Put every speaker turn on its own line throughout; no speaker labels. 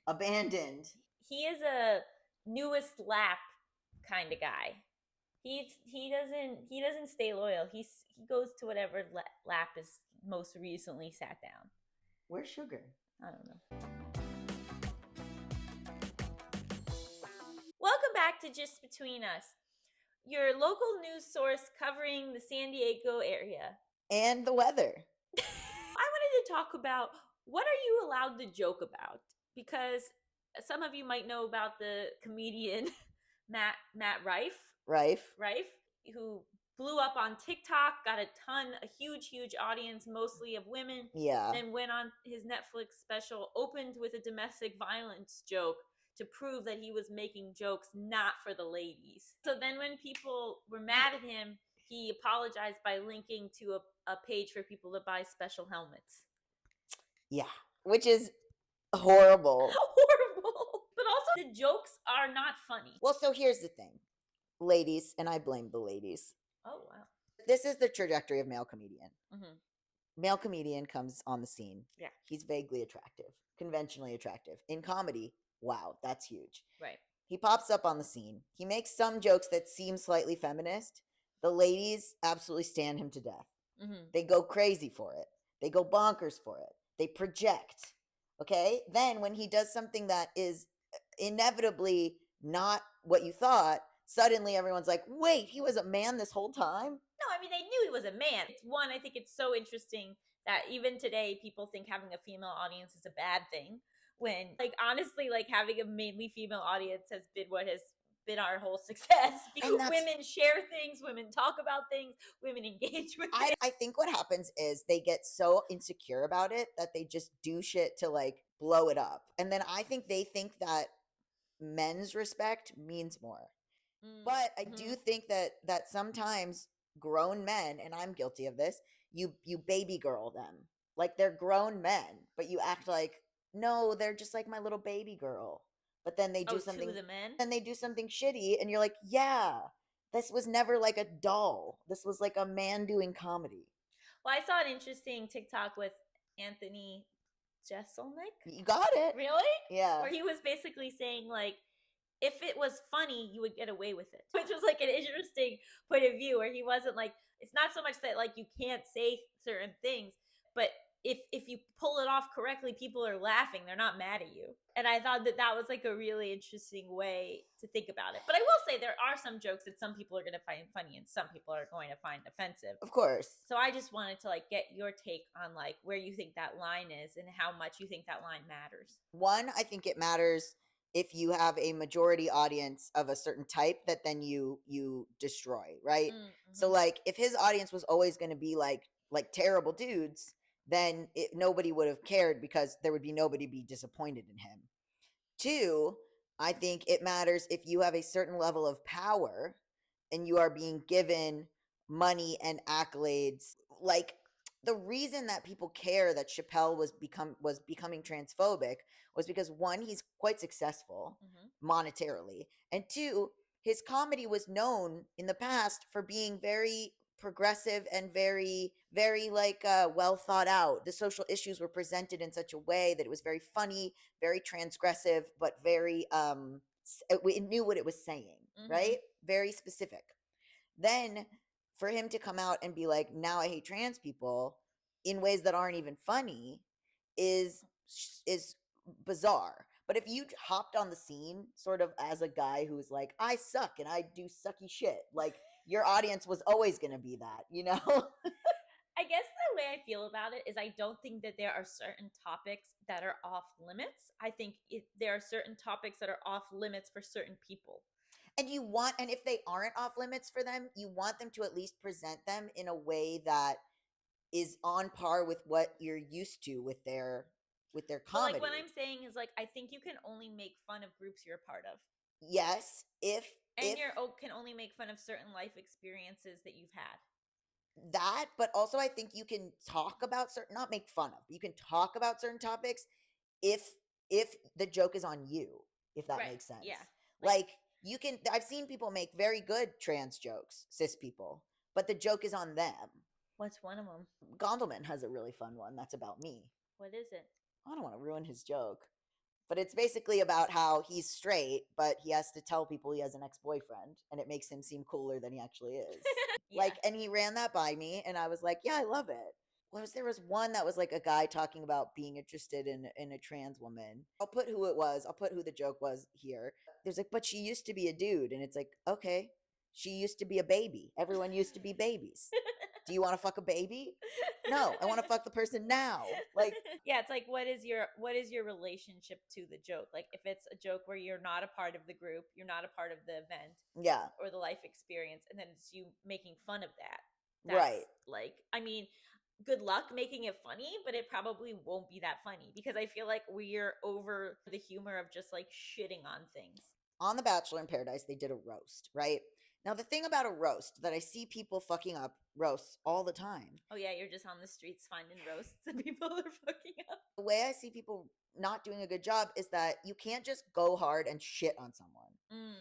Abandoned.
He is a newest lap kind of guy. He doesn't stay loyal. He goes to whatever lap is most recently sat down.
Where's Sugar?
I don't know. Welcome back to Just Between Us, your local news source covering the San Diego area.
And the weather.
I wanted to talk about, what are you allowed to joke about? Because some of you might know about the comedian Matt Rife, who blew up on TikTok, got a huge audience, mostly of women.
Yeah.
Then went on his Netflix special, opened with a domestic violence joke to prove that he was making jokes not for the ladies. So then when people were mad at him, he apologized by linking to a page for people to buy special helmets.
Yeah. Which is horrible.
Horrible. But also, the jokes are not funny.
Well, so here's the thing. Ladies, and I blame the ladies.
Oh, wow.
This is the trajectory of male comedian.
Mm-hmm.
Male comedian comes on the scene.
Yeah.
He's vaguely attractive, conventionally attractive. In comedy, wow, that's huge.
Right.
He pops up on the scene. He makes some jokes that seem slightly feminist. The ladies absolutely stand him to death.
Mm-hmm.
They go crazy for it. They go bonkers for it. They project. Okay? Then when he does something that is inevitably not what you thought, suddenly everyone's like, wait, he was a man this whole time?
No, I mean, they knew he was a man. It's one, I think it's so interesting that even today people think having a female audience is a bad thing, when, like, honestly, like, having a mainly female audience has been what has been our whole success, because women share things, women talk about things, women engage with things.
I think what happens is they get so insecure about it that they just do shit to, like, blow it up. And then I think they think that men's respect means more. But I do think that sometimes grown men, and I'm guilty of this, you baby girl them. Like, they're grown men, but you act like, no, they're just like my little baby girl. But then they do something,
to the men?
then they do something shitty, and you're like, yeah, this was never like a doll. This was like a man doing comedy.
Well, I saw an interesting TikTok with Anthony Jeselnik.
You got it.
Really?
Yeah.
Where he was basically saying, like, if it was funny, you would get away with it. Which was, like, an interesting point of view, where he wasn't like, it's not so much that, like, you can't say certain things, but if you pull it off correctly, people are laughing. They're not mad at you. And I thought that was, like, a really interesting way to think about it. But I will say there are some jokes that some people are going to find funny and some people are going to find offensive.
Of course.
So I just wanted to, like, get your take on, like, where you think that line is and how much you think that line matters.
One, I think it matters if you have a majority audience of a certain type that then you destroy, right? Mm-hmm. So, like, if his audience was always going to be like terrible dudes, then nobody would have cared, because there would be nobody be disappointed in him. Two, I think it matters if you have a certain level of power and you are being given money and accolades. Like, the reason that people care that Chappelle was becoming transphobic was because, one, he's quite successful monetarily, and two, his comedy was known in the past for being very progressive and very, very, like, well thought out. The social issues were presented in such a way that it was very funny, very transgressive, but very it knew what it was saying, right? Very specific. Then for him to come out and be like, now I hate trans people, in ways that aren't even funny is bizarre. But if you hopped on the scene sort of as a guy who's like, I suck and I do sucky shit, like, your audience was always going to be that, you know?
I guess the way I feel about it is I don't think that there are certain topics that are off limits. I think there are certain topics that are off limits for certain people.
And if they aren't off limits for them, you want them to at least present them in a way that is on par with what you're used to with their comedy. But,
like, what I'm saying is, like, I think you can only make fun of groups you're a part of.
Yes, you
can only make fun of certain life experiences that you've had.
That, but also I think you can talk about not make fun of, you can talk about certain topics if the joke is on you, if that makes sense.
Yeah.
Like, I've seen people make very good trans jokes, cis people, but the joke is on them.
What's one of them?
Gondelman has a really fun one that's about me.
What is it?
I don't want to ruin his joke. But it's basically about how he's straight, but he has to tell people he has an ex-boyfriend, and it makes him seem cooler than he actually is.
Yeah.
Like, and he ran that by me, and I was like, yeah, I love it. There was one that was like a guy talking about being interested in a trans woman. I'll put who it was. I'll put who the joke was here. There's like, but she used to be a dude, and it's like, okay, she used to be a baby. Everyone used to be babies. Do you want to fuck a baby? No, I want to fuck the person now. Like,
yeah, it's like what is your relationship to the joke? Like if it's a joke where you're not a part of the group, you're not a part of the event,
yeah,
or the life experience, and then it's you making fun of that.
That's, right.
Like, I mean, good luck making it funny, but it probably won't be that funny because I feel like we're over the humor of just like shitting on things.
On The Bachelor in Paradise, they did a roast, right? Now, the thing about a roast that I see people fucking up roasts all the time.
Oh, yeah, you're just on the streets finding roasts and people are fucking up.
The way I see people not doing a good job is that you can't just go hard and shit on someone.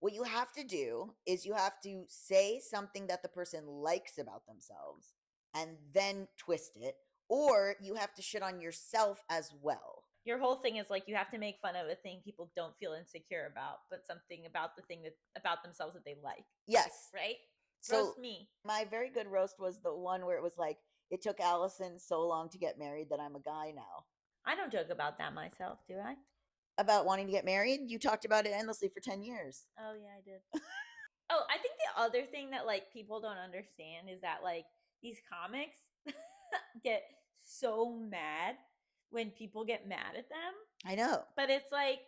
What you have to do is you have to say something that the person likes about themselves and then twist it, or you have to shit on yourself as well.
Your whole thing is like you have to make fun of a thing people don't feel insecure about, but something about the thing that about themselves that they like.
Yes.
Right?
So
roast me.
My very good roast was the one where it was like, it took Allison so long to get married that I'm a guy now.
I don't joke about that myself, do I?
About wanting to get married? You talked about it endlessly for 10 years.
Oh, yeah, I did. Oh, I think the other thing that like people don't understand is that like these comics get so mad when people get mad at them.
I know.
But it's like,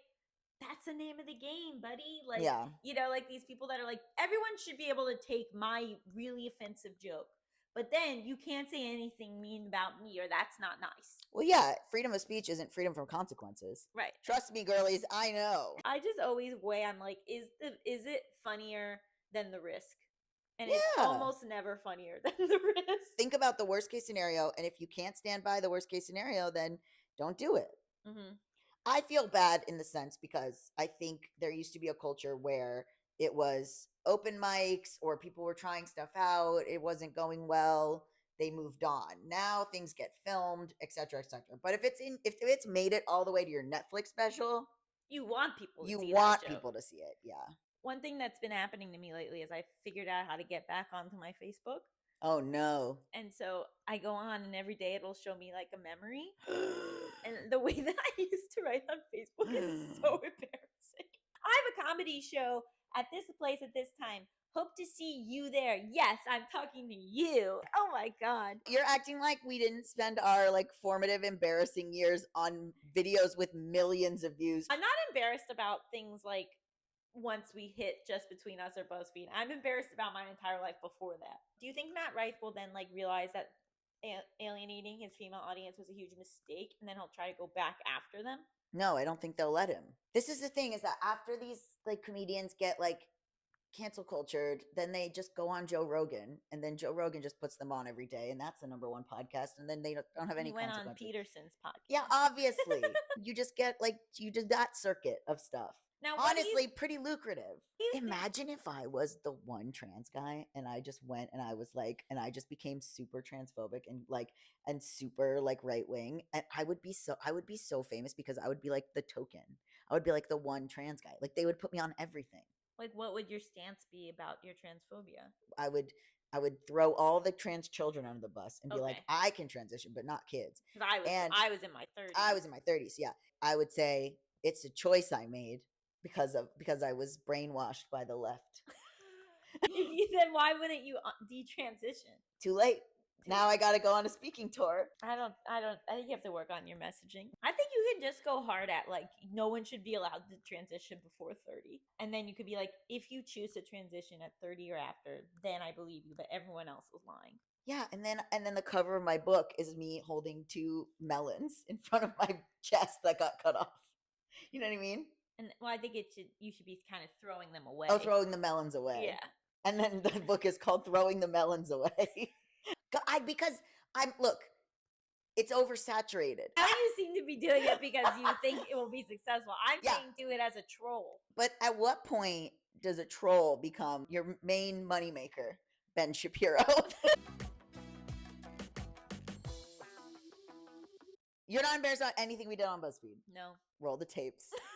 that's the name of the game, buddy. Like,
yeah.
You know, like these people that are like, everyone should be able to take my really offensive joke. But then you can't say anything mean about me or that's not nice.
Well, yeah, freedom of speech isn't freedom from consequences.
Right.
Trust me, girlies, I know.
I just always weigh, I'm like, is it funnier than the risk? And it's almost never funnier than the risk.
Think about the worst case scenario, and if you can't stand by the worst case scenario, then don't do it. Mm-hmm. I feel bad in the sense because I think there used to be a culture where it was open mics or people were trying stuff out. It wasn't going well. They moved on. Now things get filmed, etc., etc. But if it's made it all the way to your Netflix special,
you want people to see it.
You want people to see it, yeah.
One thing that's been happening to me lately is I figured out how to get back onto my Facebook.
Oh, no.
And so I go on and every day it'll show me like a memory. And the way that I used to write on Facebook is so embarrassing. I have a comedy show at this place at this time. Hope to see you there. Yes, I'm talking to you. Oh my God.
You're acting like we didn't spend our like formative, embarrassing years on videos with millions of views.
I'm not embarrassed about things like once we hit Just Between Us or BuzzFeed. I'm embarrassed about my entire life before that. Do you think Matt Rife will then like realize that alienating his female audience was a huge mistake and then he'll try to go back after them?
No, I don't think they'll let him. This is the thing, is that after these like comedians get like cancel cultured, then they just go on Joe Rogan, and then Joe Rogan just puts them on every day, and that's the #1 podcast, and then they don't have any consequences.
Went on Peterson's podcast.
Yeah, obviously. You just get like, you did that circuit of stuff. Now, honestly, pretty lucrative. Imagine if I was the one trans guy and I just went and I was like, and I just became super transphobic and like, and super like right wing. And I would be so famous because I would be like the token. I would be like the one trans guy. Like they would put me on everything.
Like what would your stance be about your transphobia?
I would throw all the trans children under the bus and be like, I can transition, but not kids.
Because I was in my 30s.
I was in my 30s, yeah. I would say it's a choice I made because I was brainwashed by the left.
Then why wouldn't you detransition?
Too late. Now I got to go on a speaking tour.
I think you have to work on your messaging. I think you can just go hard at like, no one should be allowed to transition before 30. And then you could be like, if you choose to transition at 30 or after, then I believe you, but everyone else is lying. Yeah, and then the cover of my book is me holding 2 melons in front of my chest that got cut off. You know what I mean? And well, I think you should be kind of throwing them away.
Oh, throwing the melons away.
Yeah.
And then the book is called Throwing the Melons Away. Because look, it's oversaturated.
Now you seem to be doing it because you think it will be successful. I'm saying do it as a troll.
But at what point does a troll become your main moneymaker, Ben Shapiro? You're not embarrassed about anything we did on BuzzFeed?
No.
Roll the tapes.